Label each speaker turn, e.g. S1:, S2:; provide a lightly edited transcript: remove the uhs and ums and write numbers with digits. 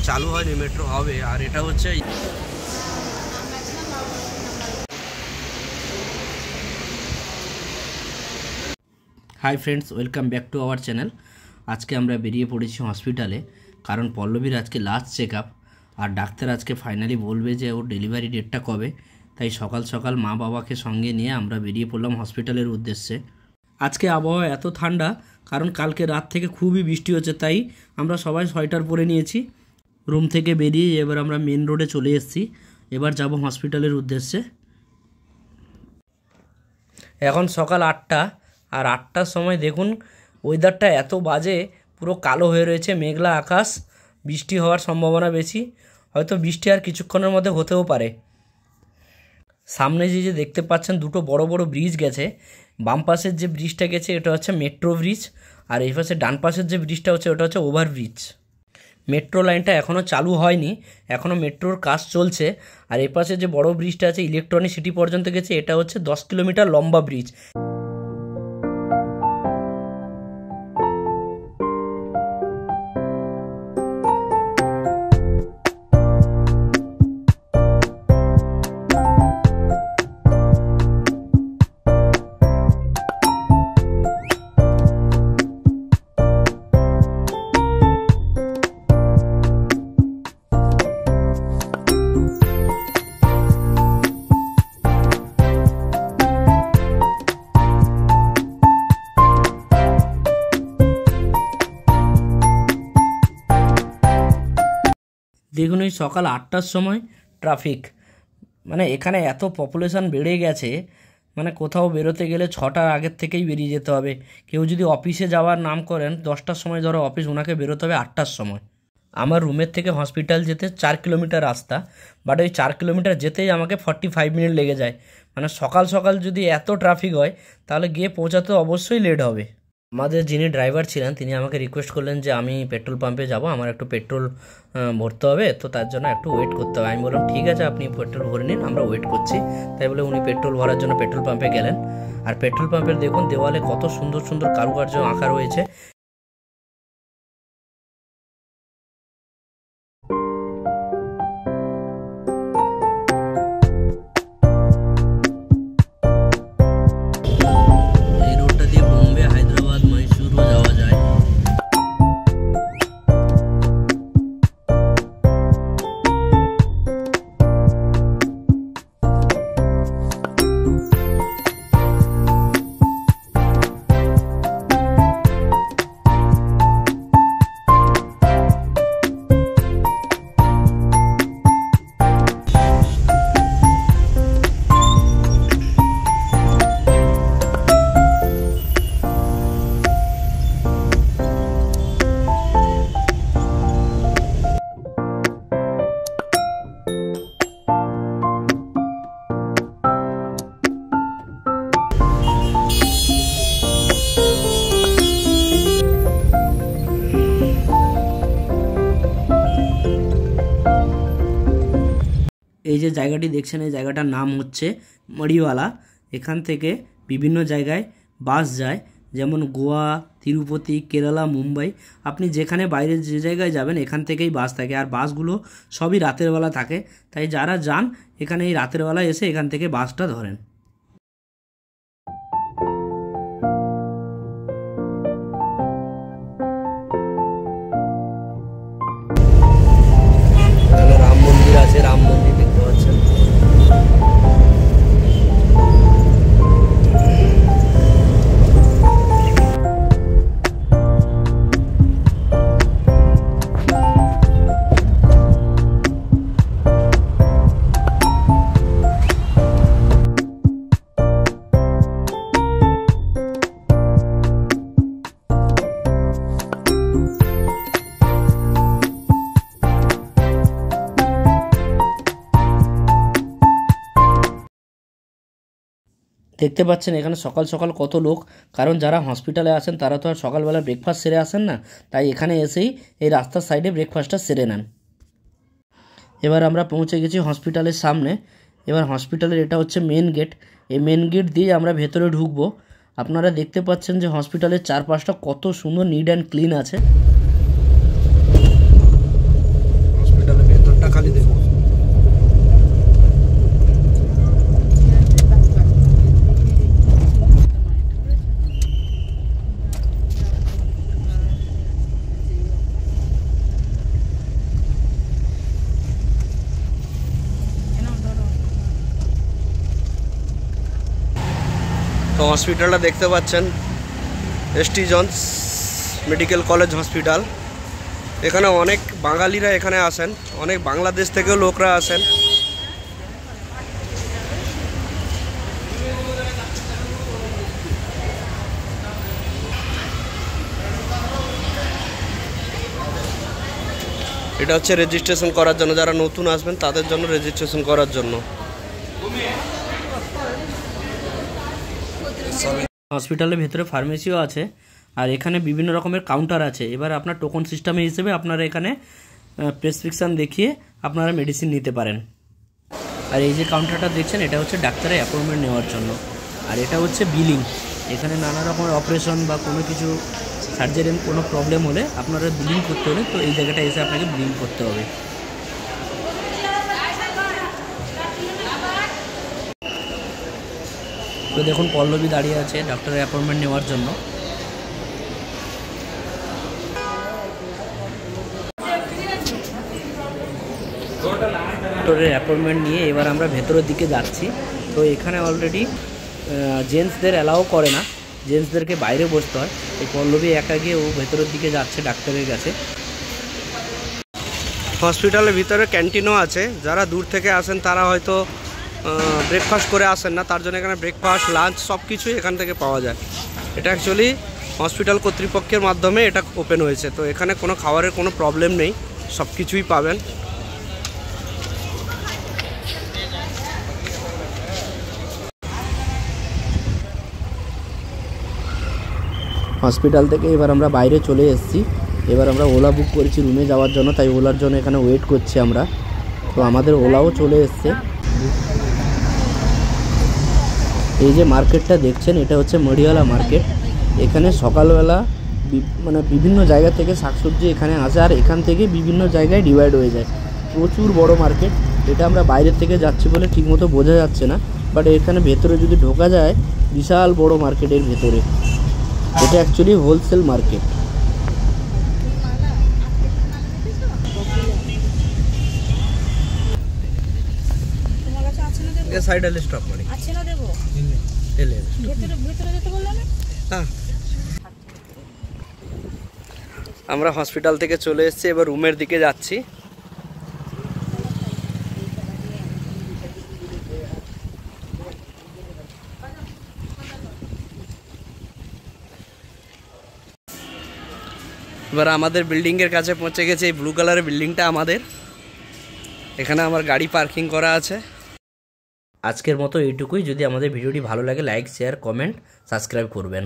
S1: চালু হয়নি, মেট্রো হবে। আর এটা হচ্ছে hi friends, welcome back to our channel. আজকে আমরা বেরিয়ে পড়েছি হসপিটালে, কারণ পল্লবীর আজকে লাস্ট চেক আপ। আর ডাক্তার আজকে ফাইনালি বলবে যে ওর ডেলিভারি ডেটটা কবে। তাই সকাল সকাল মা বাবাকে সঙ্গে নিয়ে আমরা বেরিয়ে পড়লাম হসপিটালের উদ্দেশ্যে। আজকে আবহাওয়া এত ঠান্ডা, কারণ কালকে রাত থেকে খুবই বৃষ্টি হচ্ছে, তাই আমরা সবাই সোয়েটার পরে নিয়েছি। রুম থেকে বেরিয়ে এবার আমরা মেন রোডে চলে এসেছি। এবার যাব হসপিটালের উদ্দেশ্যে। এখন সকাল 8টা, আর 8টার সময় দেখুন ওয়েদারটা এত বাজে, পুরো কালো হয়ে রয়েছে, মেঘলা আকাশ, বৃষ্টি হওয়ার সম্ভাবনা বেশি। হয়তো বৃষ্টি আর কিছুক্ষণের মধ্যে হতেও পারে। সামনে যে দেখতে পাচ্ছেন দুটো বড় বড় ব্রিজ গেছে। বাম পাশের যে ব্রিজটা গেছে এটা হচ্ছে মেট্রো ব্রিজ, আর এই পাশে ডান পাশের যে ব্রিজটা হচ্ছে ওটা হচ্ছে ওভারব্রিজ। মেট্রো লাইনটা এখনও চালু হয়নি, এখনও মেট্রোর কাজ চলছে। আর এই পাশে যে বড় ব্রিজটা আছে ইলেকট্রনিক সিটি পর্যন্ত গেছে, এটা হচ্ছে 10 কিলোমিটার লম্বা ব্রিজ। দেখুন এই সকাল 8টার সময় ট্রাফিক, মানে এখানে এত পপুলেশন বেড়ে গেছে, মানে কোথাও বেরোতে গেলে 6টার আগের থেকেই বেরিয়ে যেতে হবে। কেউ যদি অফিসে যাওয়ার নাম করেন 10টার সময় ধরো অফিস, ওনাকে বেরোতে হবে 8টার সময়। আমার রুমের থেকে হসপিটাল যেতে 4 কিলোমিটার রাস্তা, বাট ওই 4 কিলোমিটার যেতেই আমাকে 45 মিনিট লেগে যায়। মানে সকাল সকাল যদি এত ট্রাফিক হয় তাহলে গিয়ে পৌঁছাতে অবশ্যই লেট হবে। আমাদের যিনি ড্রাইভার ছিলেন তিনি আমাকে রিকোয়েস্ট করলেন যে আমি পেট্রোল পাম্পে যাব, আমার একটু পেট্রোল ভরতে হবে, তো তার জন্য একটু ওয়েট করতে হবে। আমি বললাম ঠিক আছে, আপনি পেট্রোল ভরে নিন, আমরা ওয়েট করছি। তাই বলে উনি পেট্রোল ভরার জন্য পেট্রোল পাম্পে গেলেন। আর পেট্রোল পাম্পের দেখুন দেওয়ালে কত সুন্দর সুন্দর কারুকার্য আঁকা রয়েছে। এই রোডটা দিয়ে বোম্বে, হায়দ্রাবাদ, মহীশূরও যাওয়া যায়। এই যে জায়গাটি দেখছেন, এই জায়গাটার নাম হচ্ছে মরিওয়ালা। এখান থেকে বিভিন্ন জায়গায় বাস যায়, যেমন গোয়া, তিরুপতি, কেরালা, মুম্বাই। আপনি যেখানে বাইরে যে জায়গায় যাবেন এখান থেকেই বাস থাকে। আর বাসগুলো সবই রাতের বেলা থাকে, তাই যারা যান এখানে এই রাতের বেলায় এসে এখান থেকে বাসটা ধরেন। রাম মন্দির আছে, রাম মন্দির দেখতে পাচ্ছেন। দেখতে পাচ্ছেন এখানে সকাল সকাল কত লোক, কারণ যারা হসপিটালে আসেন তারা তো আর সকালবেলা ব্রেকফাস্ট সেরে আসেন না, তাই এখানে এসেই এই রাস্তার সাইডে ব্রেকফাস্টটা সেরে নেন। এবার আমরা পৌঁছে গেছি হসপিটালের সামনে। এবার হসপিটালের এটা হচ্ছে মেন গেট। এই মেন গেট দিয়ে আমরা ভেতরে ঢুকবো। আপনারা দেখতে পাচ্ছেন যে হসপিটালের চারপাশটা কত সুন্দর নিট অ্যান্ড ক্লিন আছে। খালি দেবো। তো হসপিটালটা দেখতে পাচ্ছেন, St John's medical college hospital. এখানে অনেক বাঙালিরা এখানে আসেন, অনেক বাংলাদেশ থেকেও লোকরা আসেন। এটা হচ্ছে রেজিস্ট্রেশন করার জন্য, যারা নতুন আসবেন তাদের জন্য রেজিস্ট্রেশন করার জন্য। হসপিটালের ভেতরে ফার্মেসিও আছে, আর এখানে বিভিন্ন রকমের কাউন্টার আছে। এবার আপনার টোকন সিস্টেমে হিসেবে আপনারা এখানে প্রেসক্রিপশান দেখিয়ে আপনারা মেডিসিন নিতে পারেন। আর এই যে কাউন্টারটা দেখছেন, এটা হচ্ছে ডাক্তারের অ্যাপয়েন্টমেন্ট নেওয়ার জন্য। আর এটা হচ্ছে বিলিং। এখানে নানা রকমের অপারেশন বা কোনো কিছু সার্জারির কোনো প্রবলেম হলে আপনারা বিলিং করতে হলে তো এই জায়গাটা এসে আপনাকে বিলিং করতে হবে। তো দেখুন পল্লবী দাঁড়িয়ে আছে ডাক্তারের অ্যাপয়েন্টমেন্ট নেওয়ার জন্য। ডক্টরের অ্যাপয়েন্টমেন্ট নিয়ে এবার আমরা ভেতরের দিকে যাচ্ছি। তো এখানে অলরেডি জেন্টসদের অ্যালাউ করে না, জেন্টসদেরকে বাইরে বসতে হয়। এই পল্লবী একা গিয়ে ও ভেতরের দিকে যাচ্ছে ডাক্তারের কাছে। হসপিটালের ভিতরে ক্যান্টিনও আছে। যারা দূর থেকে আসেন তারা হয়তো ব্রেকফাস্ট করে আসেন না, তার জন্য এখানে ব্রেকফাস্ট, লাঞ্চ সব কিছুই এখান থেকে পাওয়া যায়। এটা অ্যাকচুয়ালি হসপিটাল কর্তৃপক্ষের মাধ্যমে এটা ওপেন হয়েছে। তো এখানে কোনো খাবারের কোনো প্রবলেম নেই, সব কিছুই পাবেন। হসপিটাল থেকে এবার আমরা বাইরে চলে এসেছি। এবার আমরা ওলা বুক করেছি রুমে যাওয়ার জন্য, তাই ওলার জন্য এখানে ওয়েট করছি আমরা। তো আমাদের ওলাও চলে এসছে। এই যে মার্কেটটা দেখছেন, এটা হচ্ছে মডিয়ালা মার্কেট। এখানে সকালবেলা মানে বিভিন্ন জায়গা থেকে শাকসবজি এখানে আসে, আর এখান থেকে বিভিন্ন জায়গায় ডিভাইড হয়ে যায়। প্রচুর বড় মার্কেট। এটা আমরা বাইরের থেকে যাচ্ছি বলে ঠিকমতো বোঝা যাচ্ছে না, বাট এখানে ভেতরে যদি ঢোকা যায়, বিশাল বড় মার্কেটের ভেতরে। এটা অ্যাকচুয়ালি হোলসেল মার্কেট। আমরা হসপিটাল থেকে চলে এসেছি, এবার রুমের দিকে যাচ্ছি। এবার আমাদের বিল্ডিংয়ের কাছে পৌঁছে গেছে। এই ব্লু কালারের বিল্ডিংটা আমাদের। এখানে আমার গাড়ি পার্কিং করা আছে। আজকের মতো এইটুকুই। যদি আমাদের ভিডিওটি ভালো লাগে লাইক, শেয়ার, কমেন্ট, সাবস্ক্রাইব করবেন।